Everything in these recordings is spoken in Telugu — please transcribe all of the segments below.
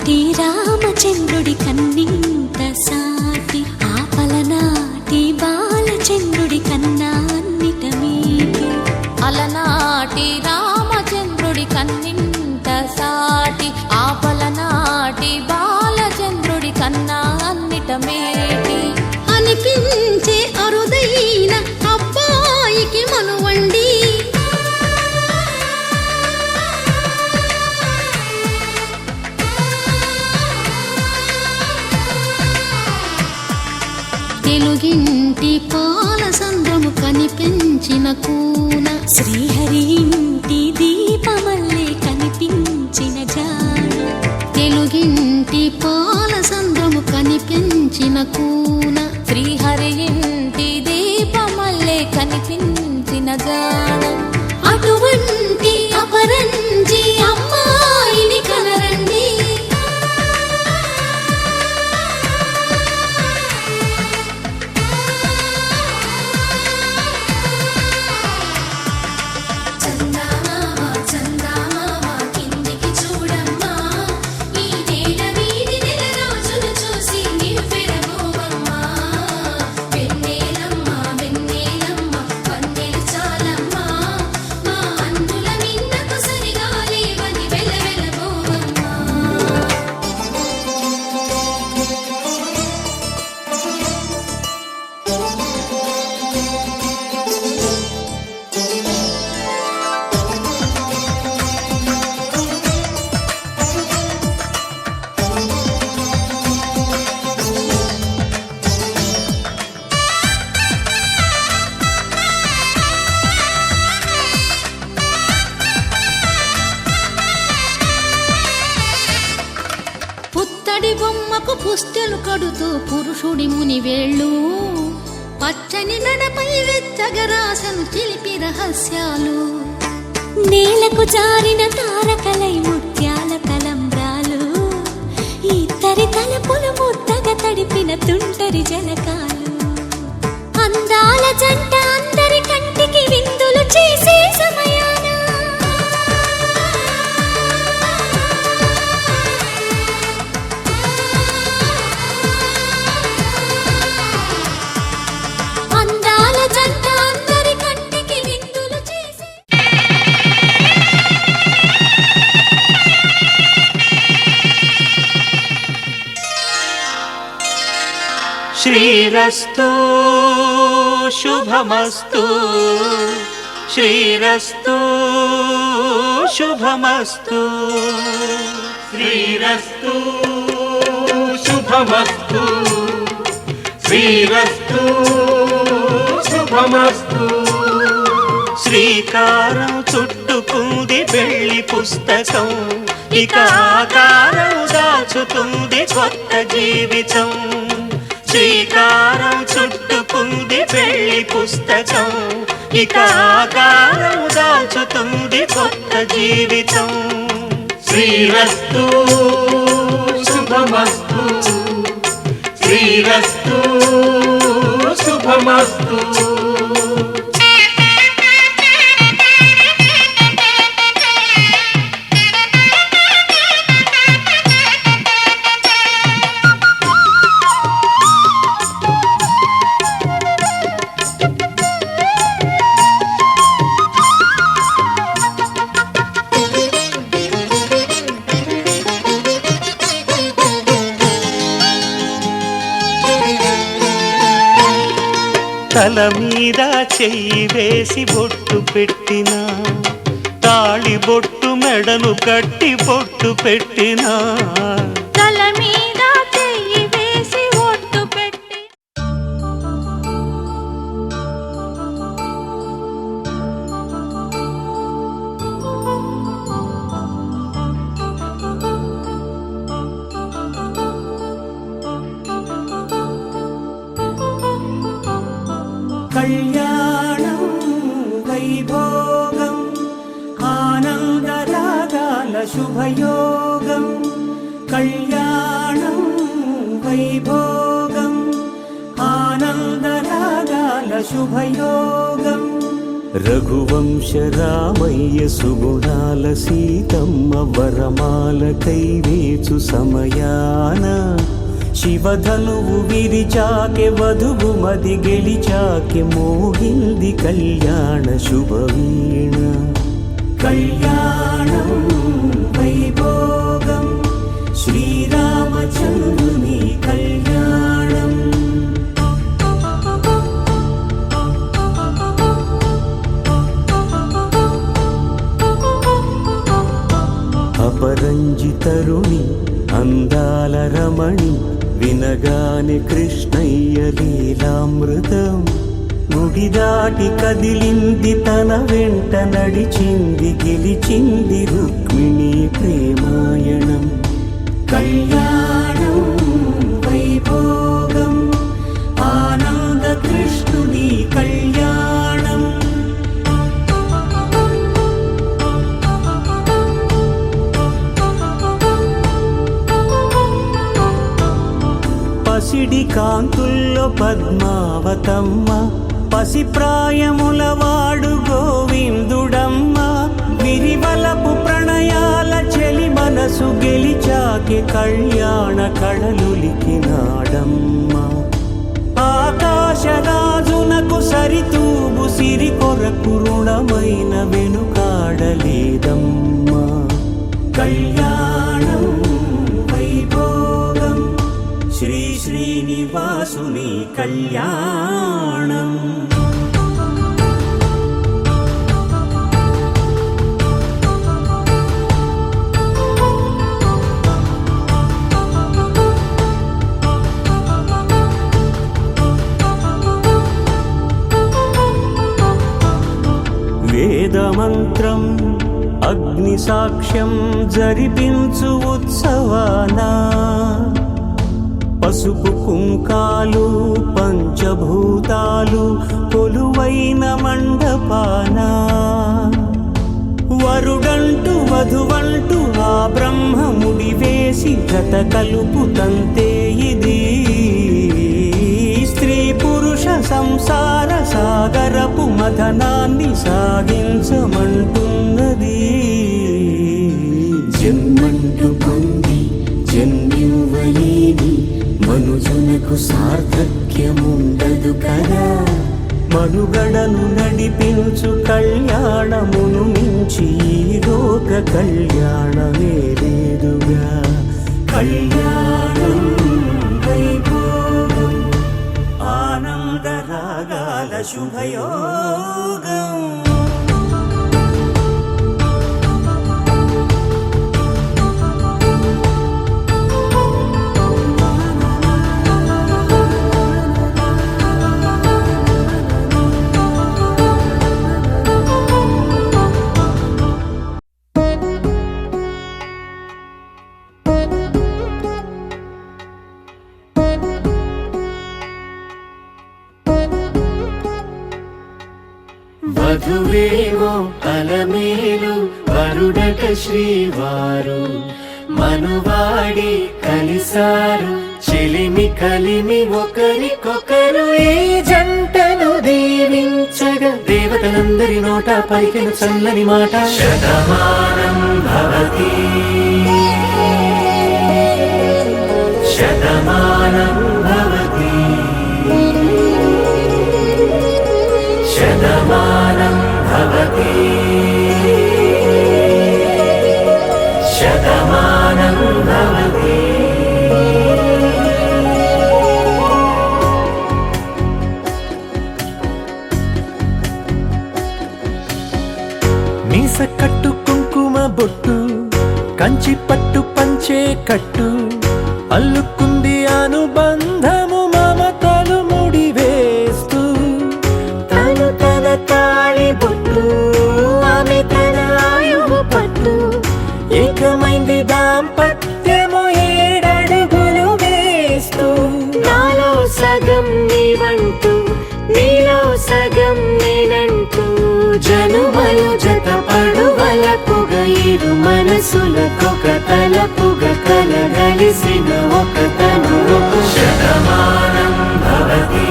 అలనాటి రామచంద్రుడి కన్నింత సాటి ఆపలనాటి బాలచంద్రుడి కన్నా అన్నిట మీటి అలనాటి రామచంద్రుడి కన్నింత సాటి ఆపలనాటి బాలచంద్రుడి కన్నా అన్నిట మేటి అనిపించే అరుదైన అబ్బాయికి మనువండి తెలుగింటి పాల సంద్రము కనిపించిన కూన శ్రీహరి ఇంటి దీపమల్లే కనిపించిన జాడ తెలుగింటి పాల సంద్రము కనిపించిన కూన శ్రీహరి ఇంటి దీపమల్లే కనిపించిన జాడ అటువంటి అపరంజి అమ్మాయిని కనరండి పుత్తడి బొమ్మకు పుస్తెలు కడుతూ పురుషుడి ముని వేళ్ళు పచ్చని మెడపై వెచ్చగరాసను చిలిపి రహస్యాలు నేలకు జారిన తారకలై ముత్యాల తలంబ్రాలు ఇద్దరి తలపులు ముద్దగా తడిపిన తుంటరి జలకాలు అందాల జంట అందరి కంటికి విందులు చేసే సమయాన శ్రీరస్తు శుభమస్తు శ్రీరస్తు శుభమస్తు శ్రీరస్తు శుభమస్తు శ్రీరస్తు శుభమస్తు శ్రీకారం చుట్టుకుంది పెళ్లి పుస్తకం ఇక ఆకారం దాచుతుంది కొత్త జీవితం శ్రీకారం చుట్టుకుంది పెళ్లి పుస్తకం ఇక ఆకారం దాచుతుంది కొత్త జీవితం శ్రీరస్తు శుభమస్తు శ్రీరస్తు శుభమస్తు తల మీద చెయ్యి వేసి బొట్టు పెట్టినా తాళి బొట్టు మెడను కట్టి బొట్టు పెట్టినా తల మీద చెయ్యి వేసి ఒట్టు పెట్టి కళ్యాణం వైభోగం ఆనందరాగాల శుభయోగం కళ్యాణం వైభోగం ఆనందరాగాల శుభయోగం రఘువంశ రామయ్య సుగుణాల సీతమ్మ వరమాల కైవేచు సమయాన శివధనువు విరిచాకె వధువు మది గెలిచాకె మోగింది కళ్యాణ శుభవీణ కళ్యాణం వైభోగం శ్రీరామచంద్రుని కళ్యాణం అపరంజి తరుణి అందాల రమణి వినగానే కృష్ణయ్య లీలామృతం గుడి దాటి కదిలింది తన వెంట నడిచింది గెలిచింది రుక్మిణి ప్రేమాయణం కళ్యాణం వైభోగం ఆనంద కృష్ణుని కళ్యాణం పసిడి కాంతుల్లో పద్మావతమ్మ పసిప్రాయముల వాడు గోవిందుడమ్మ విరివలపు ప్రణయాల చెలి మనసు గెలిచాకే కళ్యాణ కళలులికినాడమ్మ ఆకాశరాజునకు సరితూబు సిరి కొరకు రుణమైన వెనుకాడలేదమ్మ కళ్యాణం వైభోగం శ్రీ శ్రీనివాసుని కళ్యాణం వేదమంత్రం అగ్ని సాక్ష్యం జరిపించు ఉత్సవానా పసుపు కుంకాలు పంచభూతాలు కొలువైన మండపాన వరుడంటూ వధువంటూ ఆ బ్రహ్మముడి వేసి జత కలుపుతంతే ఇది స్త్రీ పురుష సంసార సాగరపు మథనాన్ని సాగించమంటున్నది జన్మంటూ పొంది జన్యువలేని మనుజునకు సార్థక్యముండదు కదా మనుగడను నడిపించు కళ్యాణమును మించి లోక కళ్యాణమే లేదుగా కళ్యాణం వైభోగం ఆనంద రాగాల శుభయోగం వధువేమో అలమేలు వరుడట శ్రీవారు మనువాడి కలిసారు చెలిమి కలిమి ఒకరికొకరు ఈ జంటను దీవించగా దేవతలందరి నోట పలికిన చల్లని మాట శతమానం భవతి శతమానం భవతి శతమానం భవతి శతమానం భవతి మీస కట్టు కుంకుమ బొట్టు కంచి పట్టు పంచే కట్టు అల్లుకుంది అనుబంధము మమతలు ముడివేస్తూ తను తన తాళి బొట్టు ఆమె తన ఆయువు పట్టు ఏకమైంది దాంపత్యము 7 అడుగులు వేస్తూ నాలో సగం నీవంటూ నీలో సగం నేనంటూ జనుమలు జత పడువలపుగ ఇరు మనసులకొక తలపుగ కలగలిసిన ఒక తను శతమానం భవతి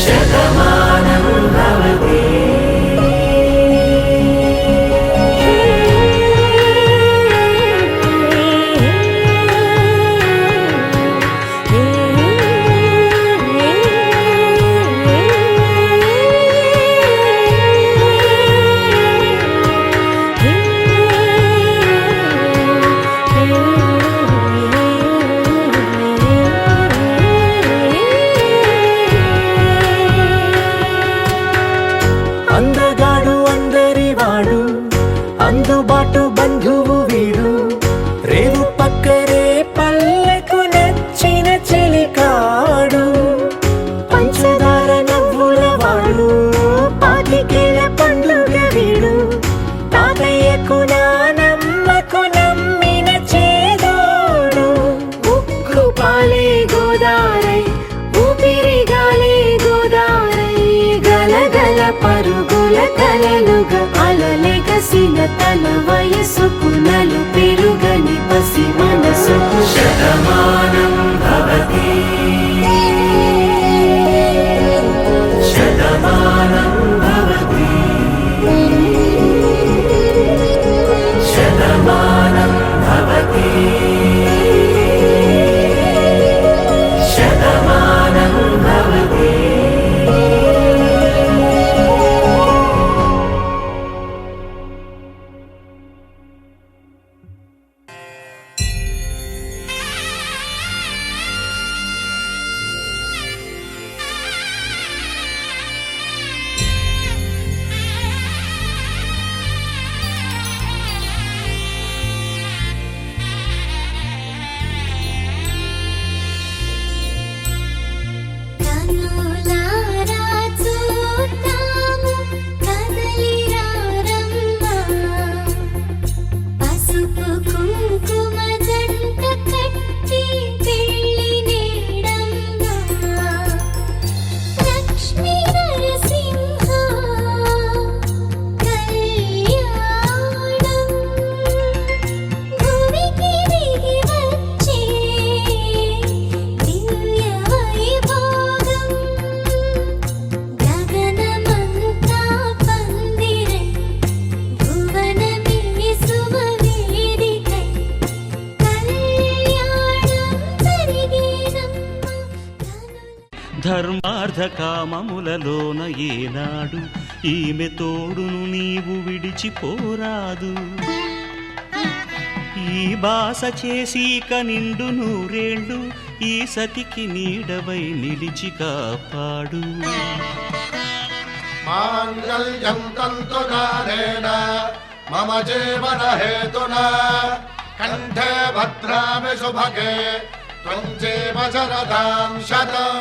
శతమానం భవతి అందగాడు అందరివాడు అందుబాటు బంధువు వీడు రేవు పక్కరే పల్లెకు నచ్చిన చెలికాడు పంచదార నవ్వుల వాడు పాతికేల పండుగ వీడు తాతయ్యకు నానమ్మకు నమ్మిన చేదోడు ఉక్కు పాలే గోదారై ఊపిరి గాలే గోదారై గలగల పరుగుల కలలుగా అలలెగసిన తన వయసుకు నలు పెరుగని పసి మనసుకు శతమానం భవతి శతమానం భవతి శతమానం భవతి శతమానం భవతి కనులారా చూద్దాము కదలిరా రమ్మ పసుపు కుంకుమ జంట కట్టి పెళ్లి నీడమ్మ లక్ష్మీ నరసింహ కళ్యాణం భూమికి దిగి వచ్చే దివ్య వైభోగం గగనమంతా పందిరై భువనమే సుమవేదికై కళ్యాణం జరిగేనమ్మ ధర్మార్థ కామములలోన ఏనాడు ఈమె తోడును నీవు విడిచిపోరాదు ఈ బాస చేసి నిండు నూరేళ్ళు ఈ సతికి నీడవై నిలిచి కాపాడు మాంగళ్యం తంతునానేన మమ జీవన హేతునా కంఠే భద్రామి శుభగే త్వం జీవ శరదాం శతం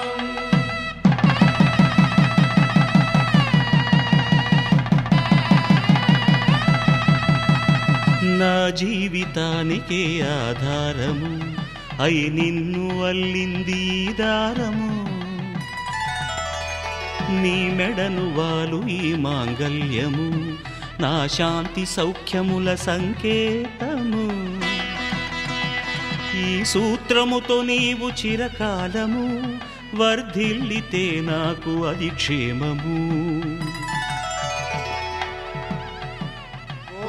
నా జీవితానికే ఆధారము అయి నిన్ను అల్లింది ఈ దారము నీ మెడను వాలు ఈ మాంగల్యము నా శాంతి సౌఖ్యముల సంకేతము ఈ సూత్రముతో నీవు చిరకాలము వర్ధిల్లితే నాకు అది క్షేమము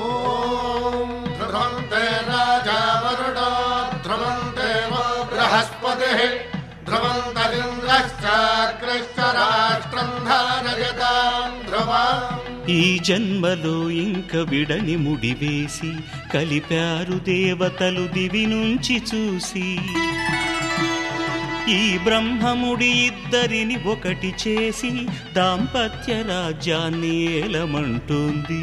ఓం ధ్రువంతే రాజా వరుణో ధ్రువంతే వో బృహస్పతిః ధ్రువంతరింద్రశ్చాగ్రశ్చ రాష్ట్రం ధారయతాం ధ్రువం ఈ జన్మలో ఇంక విడని ముడివేసి కలిపారు దేవతలు దివి నుంచి చూసి ఈ బ్రహ్మముడి ఇద్దరిని ఒకటి చేసి దాంపత్య రాజ్యాన్ని ఏలమంటుంది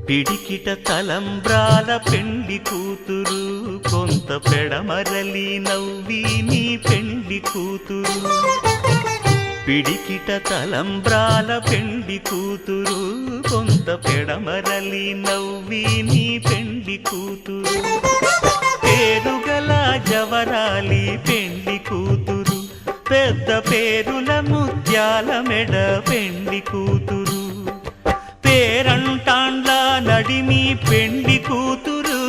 పిడికిట తలంబ్రాల పెండి కూతురు కొంత పెడమరలి నవ్వి నీ పెండి కూతురు పిడికిట తలంబ్రాల పెండి కూతురు కొంత పెడమరలి నవ్వి నీ పెండి కూతురు పేరుగల జవరాలి పెండి కూతురు పెద్ద పేరుల ముత్యాల మెడ పెండి కూతురు పేరంటాండ్ల నడిమి పెండి కూతురు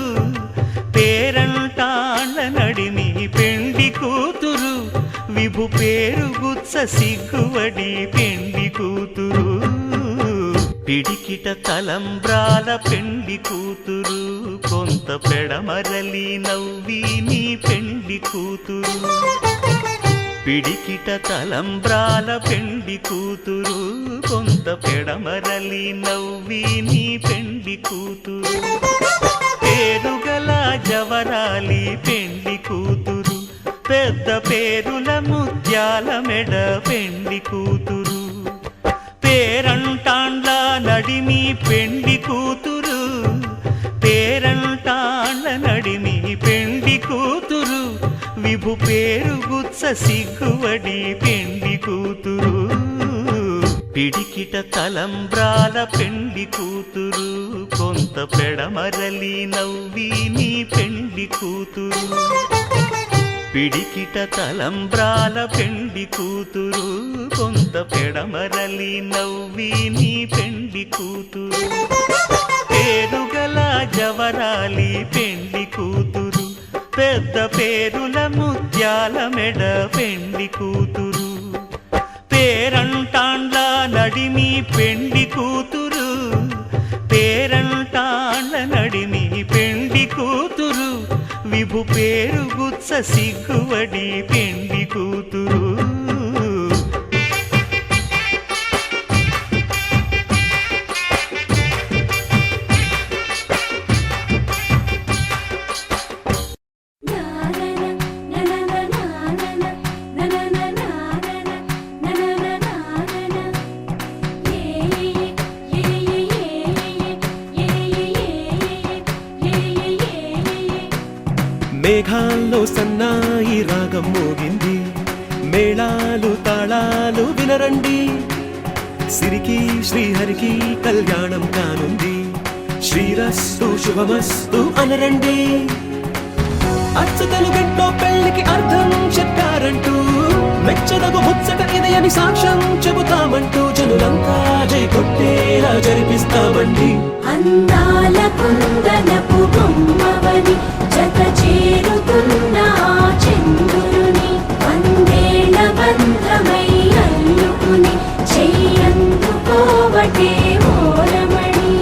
పేరంటాండ్ల నడిమి పెండి కూతురు విభు పేరు గుత్స సిగ్గువడి పెండి కూతురు పిడికిట తలంబ్రాల పెండి కూతురు కొంత పెడమరలి నవ్వి నీ పెండి కూతురు పిడికిట తలంబ్రాల పెండి కూతురు కొంత పెడమరలి నవ్వి నీ పెండి కూతురు పేరుగల జవరాలి పెండి కూతురు పెద్ద పేరుల ముత్యాల మెడ పెండి కూతురు పేరంటాండ్ల నడిమి పెండి కూతురు పేరంటాండ్ల నడిమి పెండి కూతురు విభు పేరు గుత్స సిగ్గువడి పెండి కూతురు పిడికిట తలంబ్రాల పెండి కూతురు కొంత పెడమరలి నవ్వి నీ పెండి కూతురు పిడికిట తలంబ్రాల పెండి కూతురు కొంత పెడమరలి నవ్వి నీ పెండి కూతురు పేరుగల జవరాలి పెండి కూతురు పెద్ద పేరుల ముత్యాల మెడ పెండి కూతురు పేరంటాండ్ల నడిమి పెండి కూతురు పేరంటాండ్ల నడిమి పెండి కూతురు విభు పేరు గుత్స సిగ్గువడి పెండి కూతురు మేఘాల్లో సన్నాయి రాగం మోగింది మేళాలు తాళాలు వినరండి సిరికి శ్రీహరికి కళ్యాణం కానుంది శ్రీరస్తు శుభమస్తు అనరండి అచ్చతలు గంటో పెళ్లికి అర్థం చెప్పారంటూ మెచ్చదగు ముచ్చట ఇది అని సాక్ష్యం చెబుతామంటూ జనులంతా జై కొట్టేలా జరిపిస్తామండి అందాల కుందనపు బొమ్మవని జత చేరుతున్న చంద్రుని వందేళ్ల బంధమై అల్లుకుని చెయ్యందుకోవటే ఓరమణి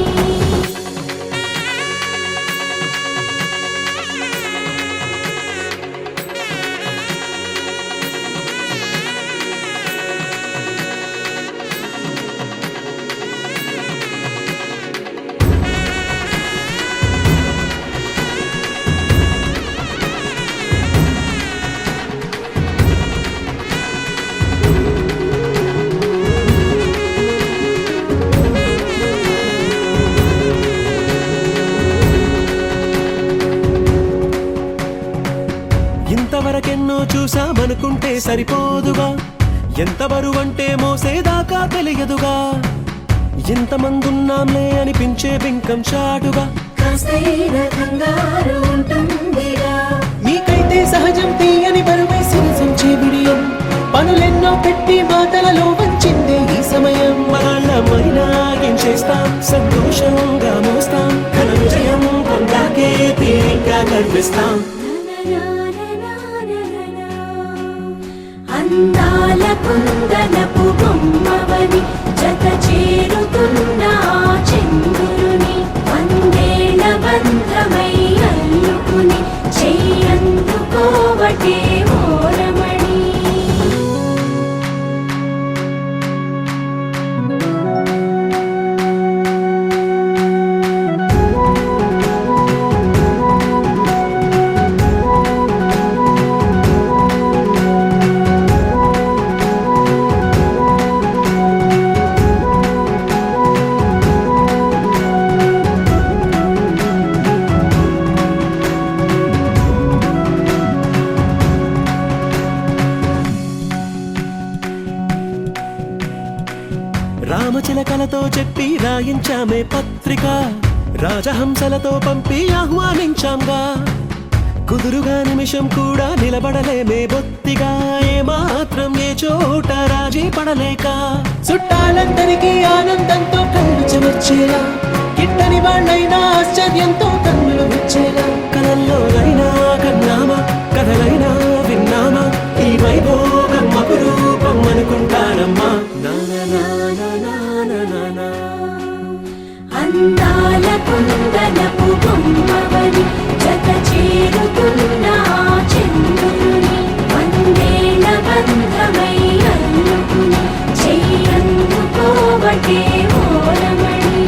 ఇంతవరకెన్నో చూసామనుకుంటే సరిపోదుగా ఎంత బరువంటే మోసేదాకా తెలియదుగా ఇంతమందున్నాంలే అనిపించే బింకం చాటుగా కాస్తైన కంగారు ఉంటుందిరా మీకైతే సహజం తీయని బరువై సిరిసించే బిడియం పనులెన్నో పెట్టి మాటలలో వంచిందే ఈ సమయం వాళ్ళమైనా ఏం చేస్తాం సంతోషంగా మోస్తాం ఘన విజయం పొందాకే తీరిగ్గా కనిపిస్తాం అందాల కుందనపు బొమ్మవని జత చేరుతున్న చంద్రుని వందేళ్ల బంధమై అల్లుకుని చెయ్యందుకోవటే ఓరమణి రామచిలకలతో చెప్పి రాయించామే పత్రిక, రాజహంసలతో పంపి ఆహ్వానించాంగా. కుదురుగా నిమిషం కూడా నిలబడలేమే బొత్తిగా, ఏమాత్రం ఏ చోట రాజీ పడలేక. చుట్టాలందరికీ ఆనందంతో కళ్ళు చెమర్చేలా, గిట్టని వాళ్ళైనా ఆశ్చర్యంతో కన్నులు విచ్చేలా. కలల్లోనైనా కన్నామా, కథలైనా విన్నామా, ఈ వైభోగం అపురూపం అనుకుంటానమ్మా. అందాల కుందనపు బొమ్మవని జత చేరుతున్న చంద్రుని, వందేళ్ల బంధమై అల్లుకుని చెయ్యందుకోవటే ఓరమణి.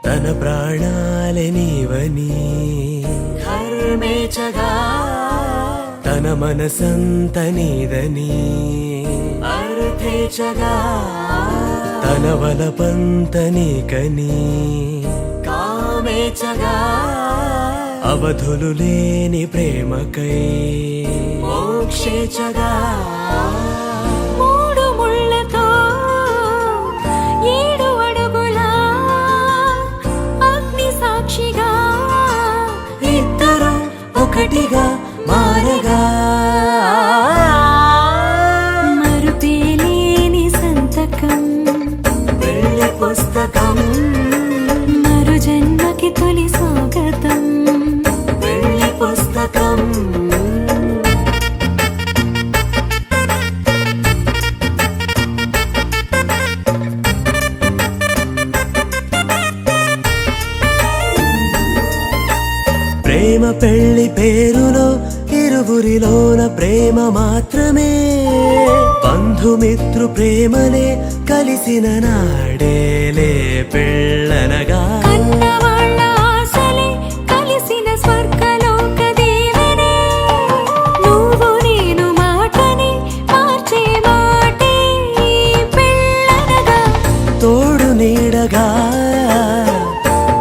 తన ప్రాణాలే నీవని ధర్మేచగా తన మనసంత నీదని అర్థేచగా తన వలపంత నీకని కామేచగా అవధులు లేని ప్రేమకై మోక్షేచగా మూడు ముళ్ళతో 7 అడుగుల అగ్ని సాక్షిగా ఇద్దరు ఒకటిగా మారగా మరుపేలేని సంతకం వెళ్ళి పుస్తకం మరు జన్మకి తొలి స్వాగతం వెళ్ళి పుస్తకం. ప్రేమ పెళ్లి పేరులో ఇరువురిలోన ప్రేమ మాత్రమే, బంధుమిత్రు ప్రేమలే కలిసిన నాడేలే పెళ్ళనగా. కన్నవాళ్ళ ఆశలే కలిసిన స్వర్గలోక దీవెనే, నువ్వు నేను మాటని మార్చే మాటే పెళ్ళనగా. తోడు నీడగా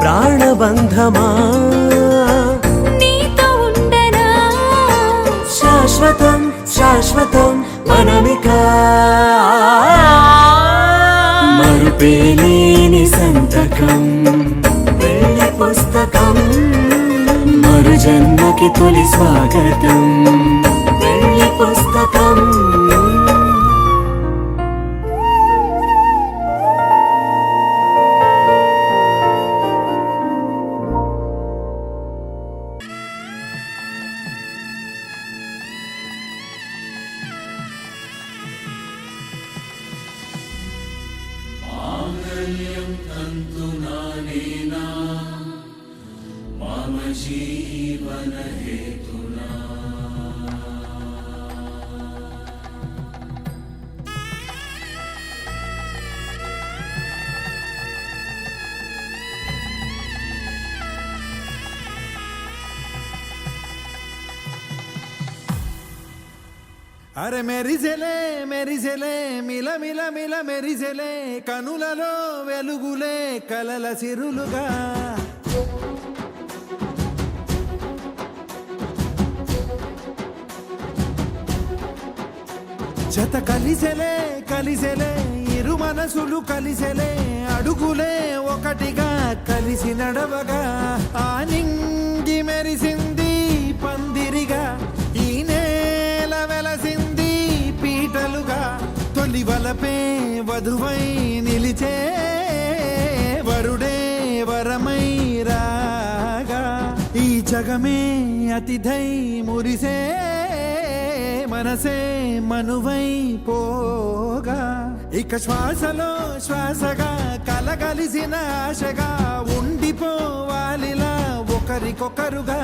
ప్రాణబంధమా నీతో ఉండనా శాశ్వతం శాశ్వతం మనమిక. మరుపేలేని సంతకం వెళ్ళి పుస్తకం మరు జన్మకి తొలి స్వాగతం వెళ్ళి పుస్తకం. అరే మెరిసెలే మెరిసెలే మిల మిల మిల మెరిసెలే, కనులలో వెలుగులే కలల సిరులుగా. జత కలిసెలే కలిసెలే ఇరు మనసులు కలిసెలే, అడుగులే ఒకటిగా కలిసి నడవగా. ఆ నింగి మెరిసింది పందిరిగా, ఈ నేల వెలసింది పీటలుగా. తొలి వలపే వధువై నిలిచే, వరుడే వరమై రాగా. ఈ జగమే అతిథై మురిసే, మనసే మనువై పోగా. ఇక శ్వాసలో శ్వాసగా కలగలిసిన ఆశగా ఉండిపోవాలిలా ఒకరికొకరుగా.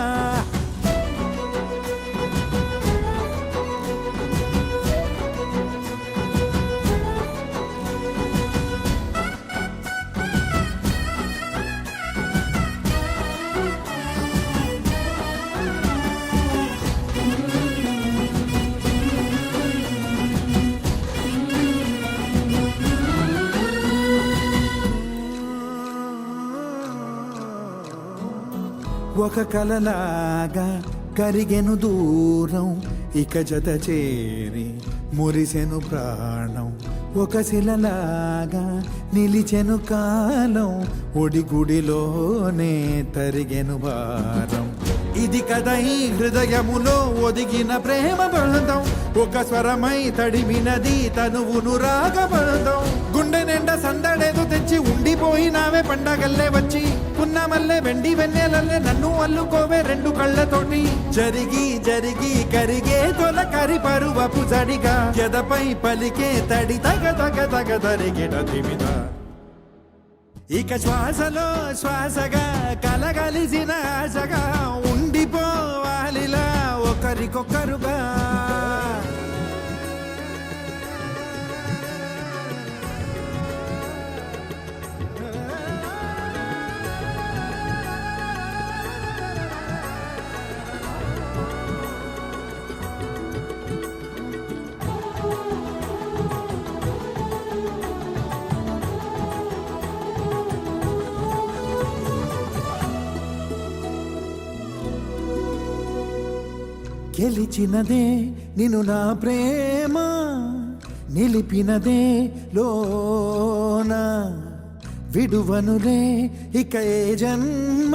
ఒక కలలాగా కరిగెను దూరం, ఇక జత చేరి మురిసెను ప్రాణం. ఒక శిలలాగా నిలిచెను కాలం, ఒడిగుడిలోనే తరిగెను భారం. ఇది కదా ఈ హృదయములో ఒదిగిన ప్రేమ బంధం, ఒక స్వరమై తడిమినది తనువును రాగబంధం. గుండె నిండా సందడేదో తెచ్చి ఉండిపోయినావే పండగల్లే వచ్చి, పున్నమల్లే వెండి వెన్నెలల్లే నన్ను అల్లుకోవే రెండు కళ్ళతోటి. జరిగి జరిగి కరిగే తొలకరి పరువపు జడిగా, ఎదపై పలికే తడి తగ తగ తగ తరిగిట తిమిద. ఇక శ్వాసలో శ్వాసగా కలగలిసిన ఆశగా ఉండిపోవాలిలా ఒకరికొకరుగా. గెలిచినదే నిన్ను నా ప్రేమ, నిలిపినదే లోన. విడువనులే ఇక ఏ జన్మ,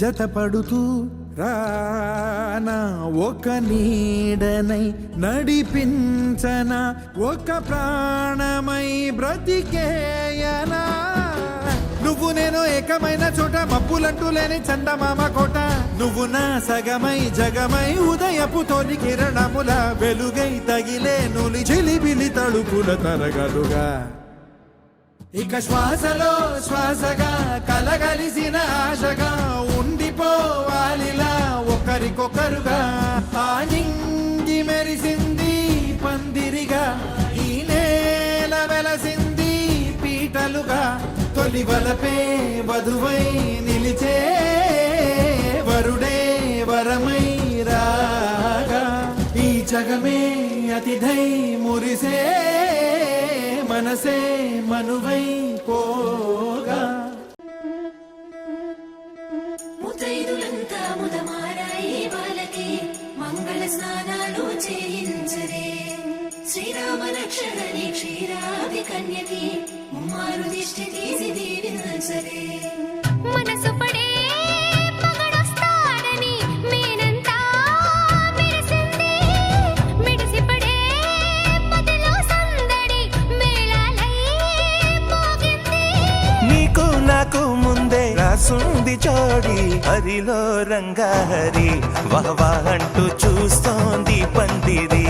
జతపడుతూ రానా. ఒక నీడనై నడిపించన, ఒక ప్రాణమై బ్రతికేయనా. నువ్వు నేను ఏకమైన చోట, మబ్బులంటూ లేని చందమామ కోట. నువ్వు నా సగమై జగమై ఉదయపు తోని కిరణముల వెలుగై తగిలే నులి చిలిబిలి తడుపుల తరగలుగా. ఇక శ్వాసలో శ్వాసగా కలగలిసిన ఆశగా ఉండిపోవాలిలా ఒకరికొకరుగా. ఆ నింగి మెరిసింది పందిరిగా, ఈ నేల వెలసింది పీటలుగా. తొలి వలపే వధువై నిలిచే, వరుడే వరమై రాగా. ఈ జగమే అతిథై మురిసే, మనసే మనువై పోగా. ముతైదులంతా ముదమారాయి వాళ్ళకి మంగళ స్నానాలు చేయించరే. శ్రీరామ రక్షణని క్షీరాది కన్యకి ముమ్మారు దిష్టి తీసి దీవించరే. మనసు పడే మగడొస్తాడని మేనంతా మెరిసింది, మిడిసి పడే మదిలో సందడి మేళాలై మోగింది. నీకు నాకు ముందే రాసుంది జోడి, హరిలో రంగా హరి వహవా అంటూ చూస్తోంది పందిరి.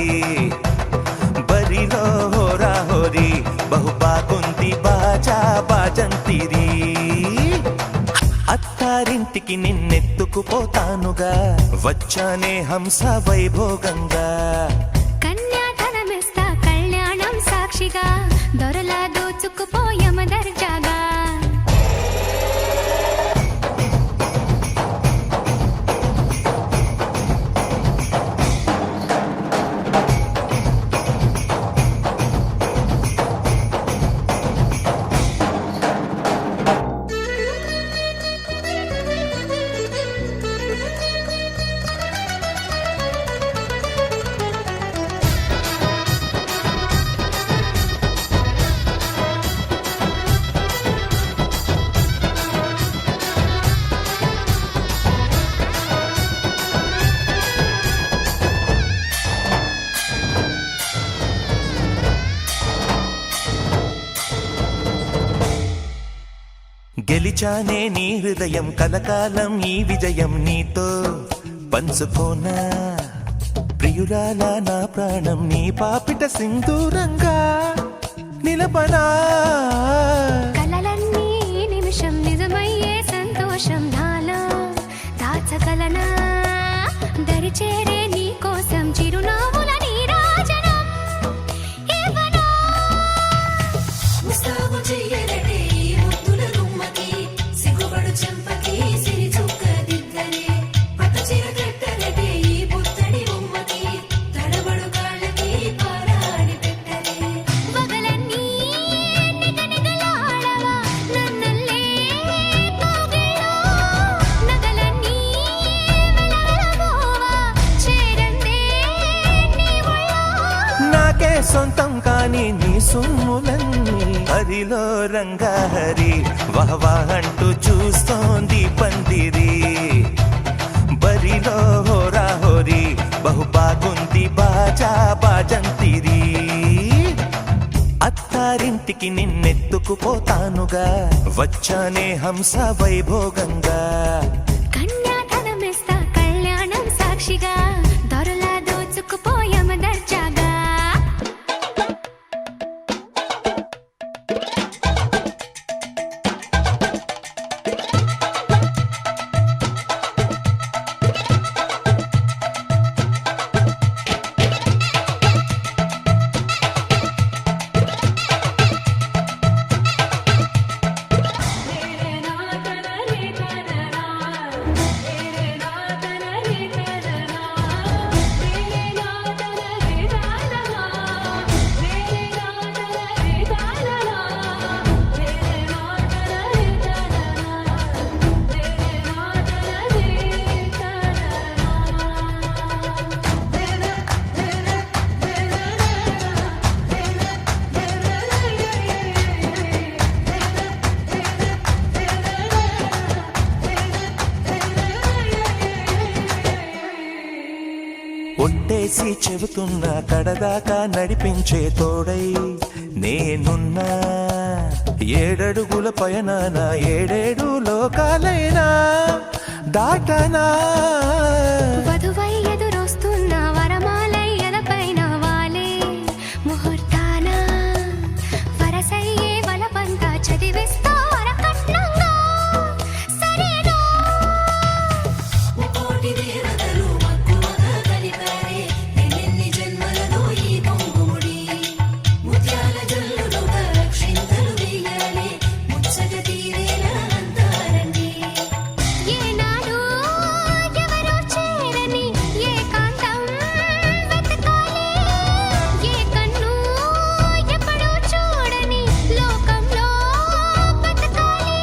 బరిలో హోరా హోరి బహుబాగుంది బాజా బాజంతిరి. అత్తారింటికి నిన్నెత్తుకుపోతానుగా, వచ్చానే హంస వైభోగంగా. కన్యాధనమిస్తా కళ్యాణం సాక్షిగా, దొరలా దోచుకుపోయమ దర్జాగా. గెలిచానే నీ హృదయం, కలకాలం ఈ విజయం నీతో పంచుకోనా. ప్రియురాల నా ప్రాణం, నీ పాపిట సింధూరంగా నిలబనా. సొంతం కాని నీ సొమ్ములన్నీ హరిలో రంగాహరి వహవా అంటూ చూస్తోంది పందిరి బరిలో హోరా హోరి బహు బాగుంది బాజా బాజంతిరి అత్తారింటికి నిన్నెత్తుకుపోతానుగా వచ్చానే హంస వైభోగంగా కన్యాధనమిస్తా కళ్యాణం సాక్షిగా దొరలా దోచుకుపోయమ దర్జాగా ఒట్టేసి చెబుతున్నా కడదాకా నడిపించే తోడై నేనున్నా ఏడడుగుల పయనాన ఏడేడు లోకాలైనా దాటనా వధువై ఎదురొస్తున్న వరమాలై ఎలపైన వాలే ముహూర్తాన వరసయ్యే వలపంతా చదివిస్తా వరకట్నంగా సరేనా కోటి దేవతలు మక్కువగా కలిపారే ఎన్నెన్ని జన్మలలో ఈ పొంగుముడి ముత్యాల జల్లులుగా రక్షింతలు వేయాలే ముచ్చట తీరేలా అంతారండి ఏనాడు ఎవరో చేరని ఏకాంతం వెతకాలి ఏ కన్ను ఎప్పుడూ చూడని లోకంలో బతకాలి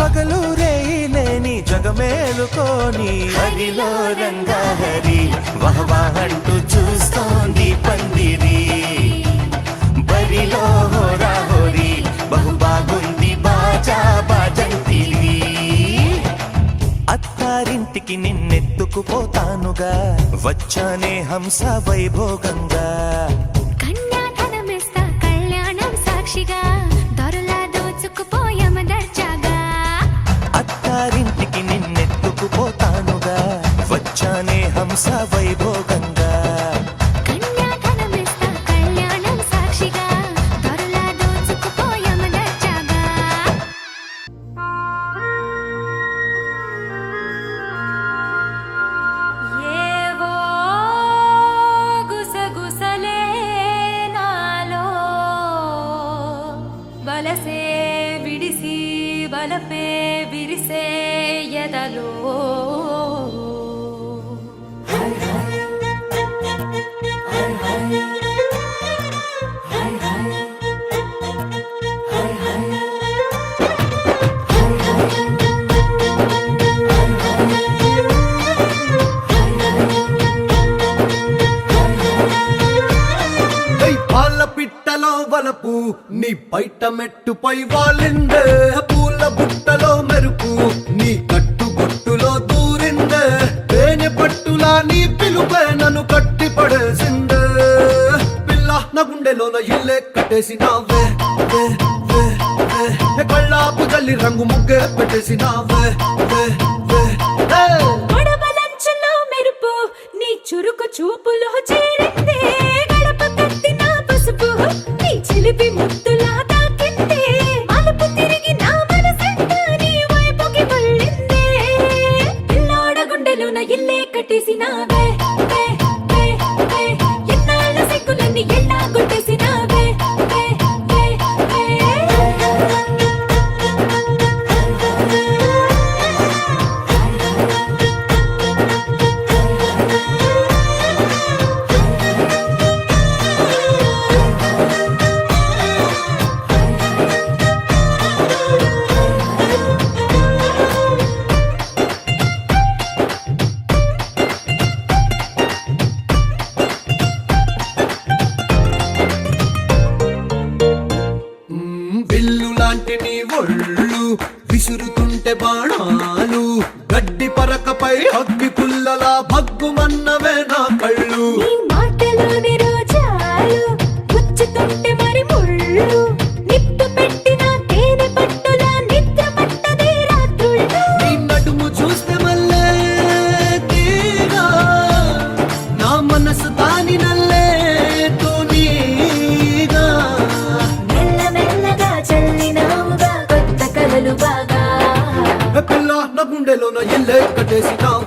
పగలు రేయిలేని జగమేలుకోని హరిలో రంగాహరి వహవా అంటూ చూస్తోంది పందిరి బరిలో హోరా హోరి బహు బాగుంది బాజా బాజంతిరి అత్తారింటికి నిన్నెత్తుకుపోతానుగా వచ్చానే హంస వైభోగంగా కన్యాధనమిస్తా కళ్యాణం సాక్షిగా దొరలా దోచుకుపోయమ దర్జాగా అత్తారింటికి నిన్నెత్తుకుపోతానుగా వచ్చానే హంస వైభోగంగా కన్యాధనమిస్తా కళ్యాణం సాక్షిగా దొరలా దోచుకుపోయమ దర్జాగా ఏవో గుసగుసలే నాలో బలసే విడిసి బలపే విరిసే ఎదలో పాల పిట్టలో వలపు నీ బయట మెట్టుపై వాలిందే పూల బుట్టలో మెరుపు నీ కట్టుబొట్టులో దూరిందే తేనె పట్టులా నీ పిలుపే నన్ను కట్టి పడేసిందే పిల్ల నా గుండెలోన ఇల్లే కట్టేసినావే వే, వే, వే. కళ్ళాపు జల్లి రంగు ముగ్గే పెట్టేసినావే వే, వే, వే. గొడవలంచులో మెరుపు నీ చురుకు చూపులో చేరిందే గడప కట్టిన పసుపు నీ చిలిపి ముద్దులా తాకిందే మలుపు తిరిగి నా మనసంతా నీ వైపుకి మళ్ళిందే పిల్లోడ గుండెలోన ఇల్లే కట్టేసినావే వే, వే, వే. ఎన్నాళ్ళ సిగ్గులన్నీ ఎల్లా కొట్టేసినావే వే, వే, వే. విసురుతుంటే బాణాలు గడ్డి పరకపై అగ్గి పుల్లలా భగ్గుమన్నవే నా కళ్ళు నీ మాటలోని రోజాలు గుచ్చుతుంటే మరి ముళ్ళు నిప్పు పెట్టిన తేనె పట్టులా నిద్ర పట్టదే రాత్రుళ్ళు నీ నడుము చూస్తే మళ్ళీ తీగా నా మనసు దాని నల్లే తూనీగా మెల్లమెల్లగా చల్లినావుగా కొత్త కలలు బాగా పిల్ల నా గుండెలో నా ఇల్లే కట్టేసినావు